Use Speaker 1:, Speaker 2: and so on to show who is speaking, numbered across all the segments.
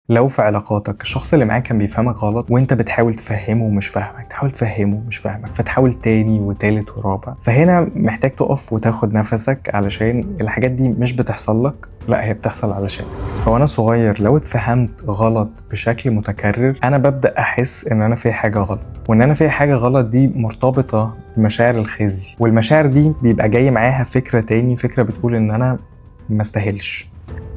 Speaker 1: لو في علاقاتك الشخص اللي معاك كان بيفهمك غلط وانت بتحاول تفهمه ومش فاهمك، تحاول تفهمه ومش فاهمك، فتحاول تاني وتالت ورابع، فهنا محتاج تقف وتاخد نفسك علشان الحاجات دي مش بتحصل لك، لا هي بتحصل علشان. فوانا صغير لو اتفهمت غلط بشكل متكرر انا ببدأ احس ان انا في حاجة غلط، وان انا في حاجة غلط دي مرتبطة بمشاعر الخزي، والمشاعر دي بيبقى جاي معاها فكرة تاني، فكرة بتقول ان انا ما استاهلش،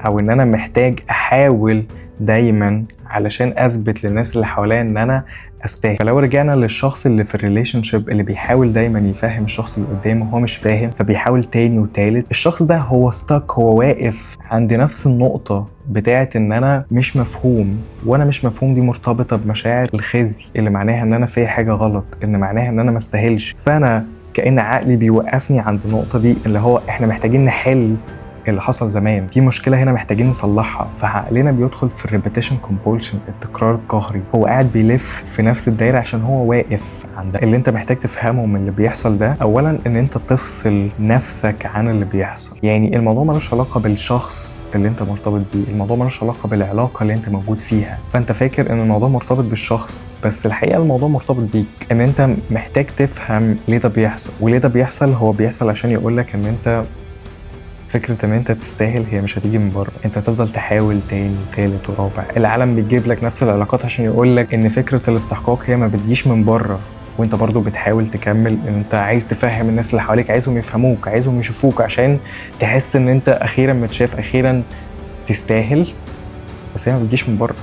Speaker 1: او ان انا محتاج احاول دايما علشان اثبت للناس اللي حواليا ان انا استاهل. فلو رجعنا للشخص اللي في الريليشن شيب اللي بيحاول دايما يفهم الشخص اللي قدامه وهو مش فاهم، فبيحاول تاني وتالت، الشخص ده هو ستاك، هو واقف عند نفس النقطة بتاعت ان انا مش مفهوم، وانا مش مفهوم دي مرتبطة بمشاعر الخزي اللي معناها ان انا في حاجة غلط، ان معناها ان انا ما استاهلش. فانا كأن عقلي بيوقفني عند النقطة دي اللي هو احنا محتاجين نحل اللي حصل زمان، في مشكلة هنا محتاجين نصلحها. فعقلنا بيدخل في الريبيتيشن كومبولشن، التكرار القهري، هو قاعد بيلف في نفس الدايرة عشان هو واقف عند اللي انت محتاج تفهمه من اللي بيحصل ده. اولا ان انت تفصل نفسك عن اللي بيحصل، يعني الموضوع ملوش علاقة بالشخص اللي انت مرتبط بيه، الموضوع ملوش علاقة بالعلاقة اللي انت موجود فيها. فانت فاكر ان الموضوع مرتبط بالشخص، بس الحقيقة الموضوع مرتبط بيك، ان انت محتاج تفهم ليه ده بيحصل. وليه ده بيحصل؟ هو بيحصل عشان يقولك ان انت فكرة ان انت تستاهل هي مش هتيجي من بره، انت هتفضل تحاول تاني وتالت ورابع. العالم بتجيب لك نفس العلاقات عشان يقولك ان فكرة الاستحقاق هي ما بتجيش من بره، وانت برضو بتحاول تكمل ان انت عايز تفهم الناس اللي حواليك، عايزهم يفهموك، عايزهم يشوفوك عشان تحس ان انت اخيرا متشاف، اخيرا تستاهل. بس هي ما بتجيش من بره.